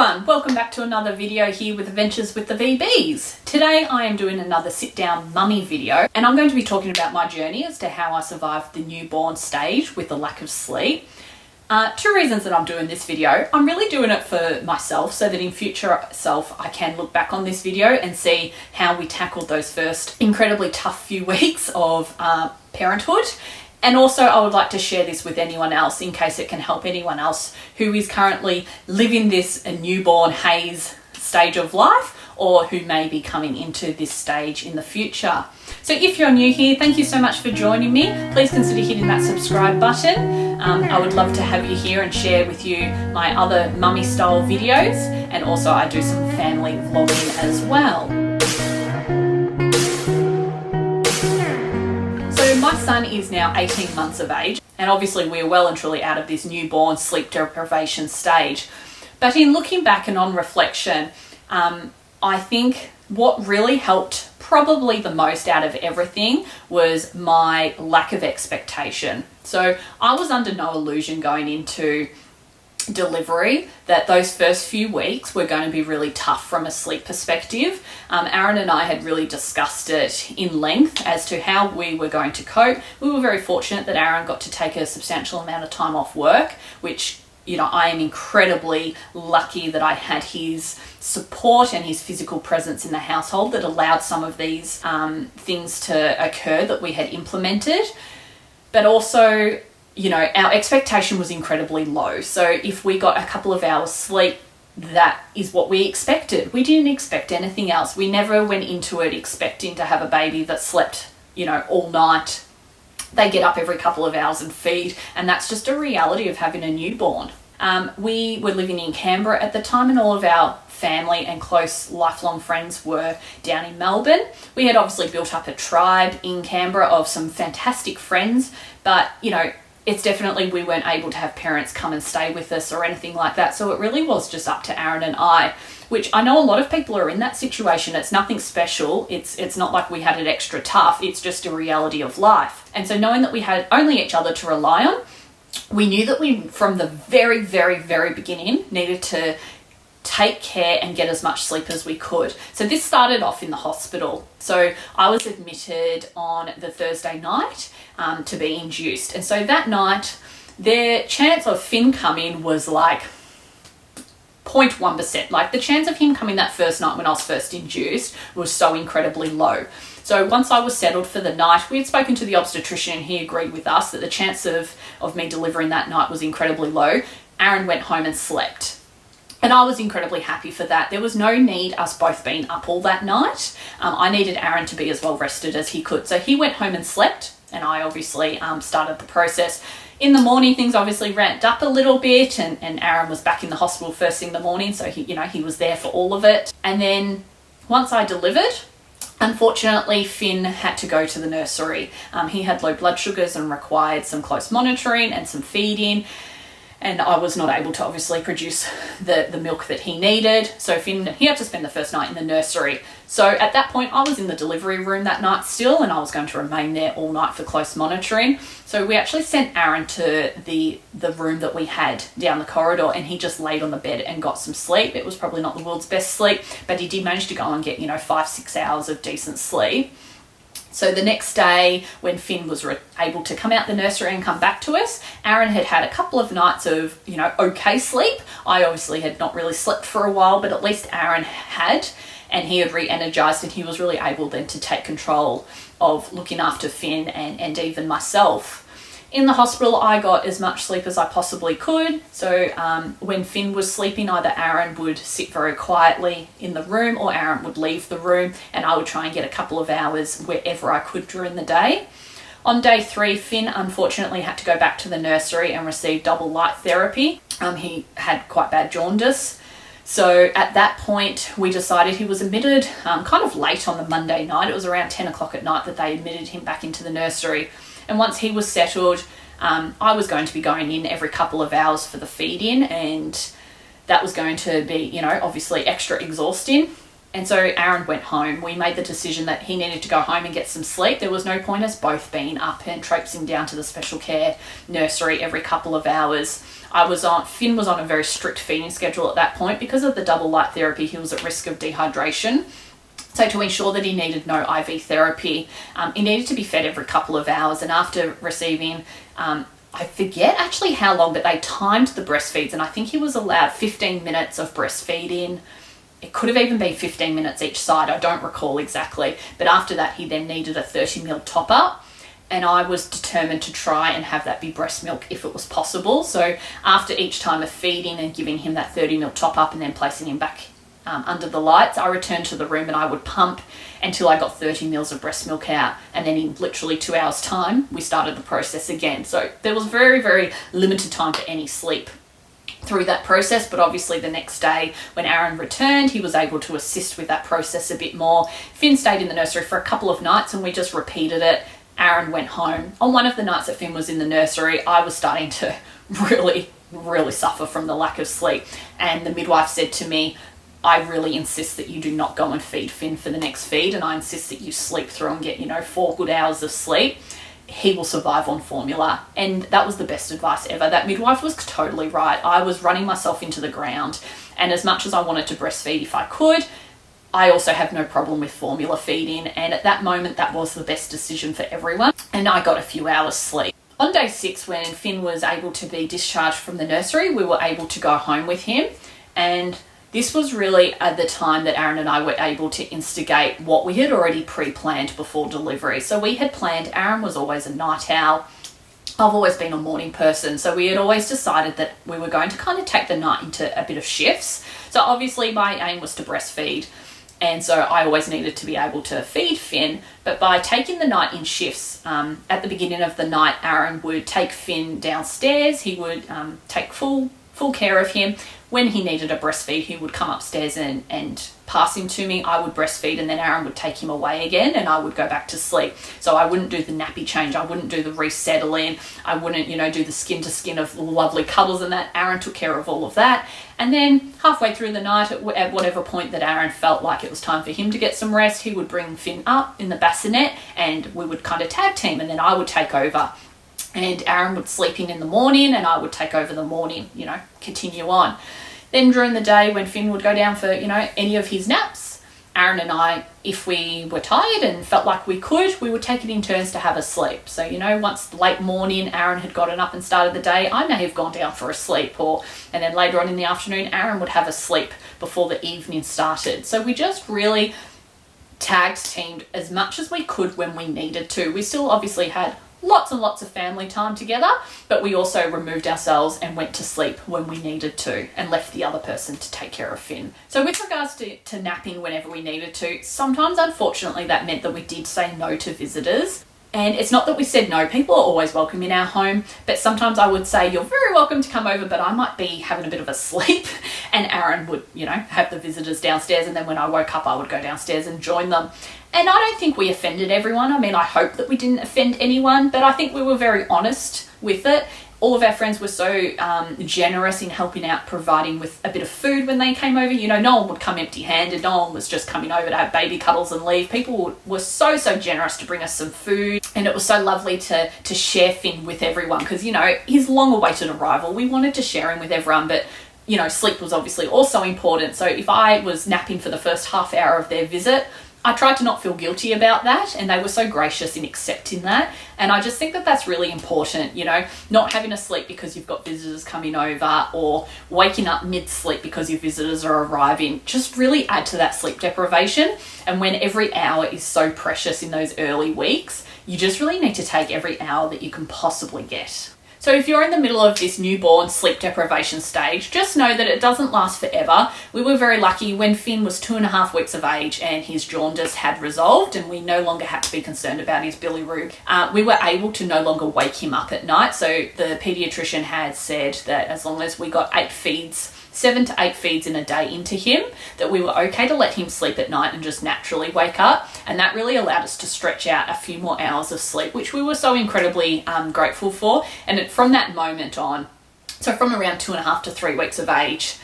everyone, welcome back to another video here with Adventures.with.the.vbs. Today I am doing another sit down mummy video and I'm going to be talking about my journey as to how I survived the newborn stage with the lack of sleep. Two reasons that I'm doing this video. I'm really doing it for myself so that in future self I can look back on this video and see how we tackled those first incredibly tough few weeks of parenthood. And also I would like to share this with anyone else in case it can help anyone else who is currently living this newborn haze stage of life or who may be coming into this stage in the future. So if you're new here, thank you so much for joining me. Please consider hitting that subscribe button. I would love to have you here and share with you my other mummy style videos, and also I do some family vlogging as well. So my son is now 18 months of age, and obviously we're well and truly out of this newborn sleep deprivation stage. But in looking back and on reflection, I think what really helped probably the most out of everything was my lack of expectation. So I was under no illusion going into delivery that those first few weeks were going to be really tough from a sleep perspective. Aaron and I had really discussed it in length as to how we were going to cope. We were very fortunate that Aaron got to take a substantial amount of time off work, which, you know, I am incredibly lucky that I had his support and his physical presence in the household that allowed some of these things to occur that we had implemented. But also, you know, our expectation was incredibly low. So if we got a couple of hours sleep, that is what we expected. We didn't expect anything else. We never went into it expecting to have a baby that slept, you know, all night. They get up every couple of hours and feed, and that's just a reality of having a newborn. We were living in Canberra at the time, and all of our family and close lifelong friends were down in Melbourne. We had obviously built up a tribe in Canberra of some fantastic friends, but, you know, it's definitely we weren't able to have parents come and stay with us or anything like that. So it really was just up to Aaron and I, which I know a lot of people are in that situation. It's nothing special. It's not like we had it extra tough. It's just a reality of life. And so knowing that we had only each other to rely on, we knew that we, from the very, very, very beginning, needed to take care and get as much sleep as we could. So this started off in the hospital. So I was admitted on the Thursday night to be induced. And so that night, the chance of Finn coming was like 0.1%. Like the chance of him coming that first night when I was first induced was so incredibly low. So once I was settled for the night, we had spoken to the obstetrician and he agreed with us that the chance of me delivering that night was incredibly low. Aaron went home and slept. And I was incredibly happy for that. There was no need us both being up all that night. I needed Aaron to be as well rested as he could. So he went home and slept, and I obviously started the process. In the morning, things obviously ramped up a little bit, and Aaron was back in the hospital first thing in the morning, so he was there for all of it. And then once I delivered, unfortunately, Finn had to go to the nursery. He had low blood sugars and required some close monitoring and some feeding. And I was not able to obviously produce the milk that he needed. So Finn, he had to spend the first night in the nursery. So at that point, I was in the delivery room that night still, and I was going to remain there all night for close monitoring. So we actually sent Aaron to the room that we had down the corridor, and he just laid on the bed and got some sleep. It was probably not the world's best sleep, but he did manage to go and get, 5-6 hours of decent sleep. So the next day, when Finn was able to come out the nursery and come back to us, Aaron had had a couple of nights of, okay sleep. I obviously had not really slept for a while, but at least Aaron had, and he had re-energized, and he was really able then to take control of looking after Finn and even myself. In the hospital, I got as much sleep as I possibly could. So when Finn was sleeping, either Aaron would sit very quietly in the room or Aaron would leave the room, and I would try and get a couple of hours wherever I could during the day. On day 3, Finn unfortunately had to go back to the nursery and receive double light therapy. He had quite bad jaundice. So at that point, we decided he was admitted kind of late on the Monday night. It was around 10 o'clock at night that they admitted him back into the nursery. And once he was settled, I was going to be going in every couple of hours for the feed-in, and that was going to be, obviously extra exhausting. And so Aaron went home. We made the decision that he needed to go home and get some sleep. There was no point us both being up and traipsing down to the special care nursery every couple of hours. Finn was on a very strict feeding schedule at that point. Because of the double light therapy, he was at risk of dehydration. So to ensure that he needed no IV therapy, he needed to be fed every couple of hours. And after receiving, I forget actually how long, but they timed the breastfeeds, and I think he was allowed 15 minutes of breastfeeding. It could have even been 15 minutes each side, I don't recall exactly. But after that, he then needed a 30ml top up. And I was determined to try and have that be breast milk if it was possible. So after each time of feeding and giving him that 30ml top up and then placing him back under the lights, I returned to the room and I would pump until I got 30 mils of breast milk out. And then in literally 2 hours time, we started the process again. So there was very, very limited time for any sleep through that process. But obviously the next day when Aaron returned, he was able to assist with that process a bit more. Finn stayed in the nursery for a couple of nights and we just repeated it. Aaron went home. On one of the nights that Finn was in the nursery, I was starting to really suffer from the lack of sleep. And the midwife said to me, I really insist that you do not go and feed Finn for the next feed, and I insist that you sleep through and get, 4 good hours of sleep. He will survive on formula. And that was the best advice ever. That midwife was totally right. I was running myself into the ground. And as much as I wanted to breastfeed if I could, I also have no problem with formula feeding. And at that moment, that was the best decision for everyone. And I got a few hours sleep. On day 6, when Finn was able to be discharged from the nursery, we were able to go home with him. And this was really at the time that Aaron and I were able to instigate what we had already pre-planned before delivery. So we had planned, Aaron was always a night owl. I've always been a morning person. So we had always decided that we were going to kind of take the night into a bit of shifts. So obviously my aim was to breastfeed. And so I always needed to be able to feed Finn. But by taking the night in shifts, at the beginning of the night, Aaron would take Finn downstairs. He would take full care of him. When he needed a breastfeed, he would come upstairs and pass him to me. I would breastfeed and then Aaron would take him away again and I would go back to sleep. So I wouldn't do the nappy change. I wouldn't do the resettling. I wouldn't, do the skin to skin of the lovely cuddles and that. Aaron took care of all of that. And then halfway through the night, at whatever point that Aaron felt like it was time for him to get some rest, he would bring Finn up in the bassinet and we would kind of tag team, and then I would take over. And Aaron would sleep in the morning and I would take over the morning, continue on. Then during the day when Finn would go down for, any of his naps, Aaron and I, if we were tired and felt like we could, we would take it in turns to have a sleep. So, once late morning Aaron had gotten up and started the day, I may have gone down for a sleep, and then later on in the afternoon, Aaron would have a sleep before the evening started. So we just really teamed as much as we could when we needed to. We still obviously had lots and lots of family time together, but we also removed ourselves and went to sleep when we needed to and left the other person to take care of Finn. So with regards to napping whenever we needed to, sometimes unfortunately that meant that we did say no to visitors. And it's not that we said no, people are always welcome in our home, but sometimes I would say, you're very welcome to come over, but I might be having a bit of a sleep. And Aaron would, have the visitors downstairs, and then when I woke up, I would go downstairs and join them. And I don't think we offended everyone. I mean, I hope that we didn't offend anyone, but I think we were very honest with it. All of our friends were so generous in helping out, providing with a bit of food when they came over. No one would come empty-handed. No one was just coming over to have baby cuddles and leave. People were so generous to bring us some food. And it was so lovely to share Finn with everyone because, his long-awaited arrival, we wanted to share him with everyone, but sleep was obviously also important. So if I was napping for the first half hour of their visit, I tried to not feel guilty about that, and they were so gracious in accepting that. And I just think that that's really important, not having a sleep because you've got visitors coming over or waking up mid-sleep because your visitors are arriving. Just really add to that sleep deprivation. And when every hour is so precious in those early weeks, you just really need to take every hour that you can possibly get. So if you're in the middle of this newborn sleep deprivation stage, just know that it doesn't last forever. We were very lucky when Finn was 2.5 weeks of age and his jaundice had resolved and we no longer had to be concerned about his bilirubin. We were able to no longer wake him up at night. So the pediatrician had said that as long as we got 7 to 8 feeds in a day into him, that we were okay to let him sleep at night and just naturally wake up. And that really allowed us to stretch out a few more hours of sleep, which we were so incredibly grateful for. And from that moment on, so from around 2.5 to 3 weeks of age,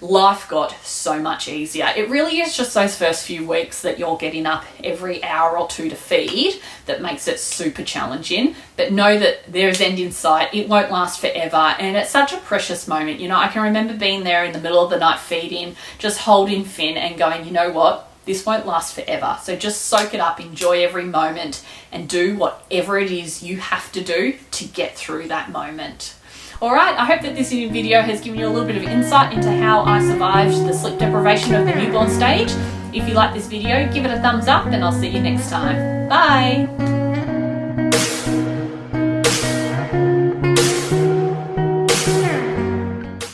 life got so much easier. It really is just those first few weeks that you're getting up every hour or two to feed that makes it super challenging. But know that there is end in sight. It won't last forever. And it's such a precious moment. You know, I can remember being there in the middle of the night feeding, just holding Finn and going, you know what? This won't last forever. So just soak it up, enjoy every moment, and do whatever it is you have to do to get through that moment. All right, I hope that this video has given you a little bit of insight into how I survived the sleep deprivation of the newborn stage. If you like this video, give it a thumbs up, and I'll see you next time. Bye.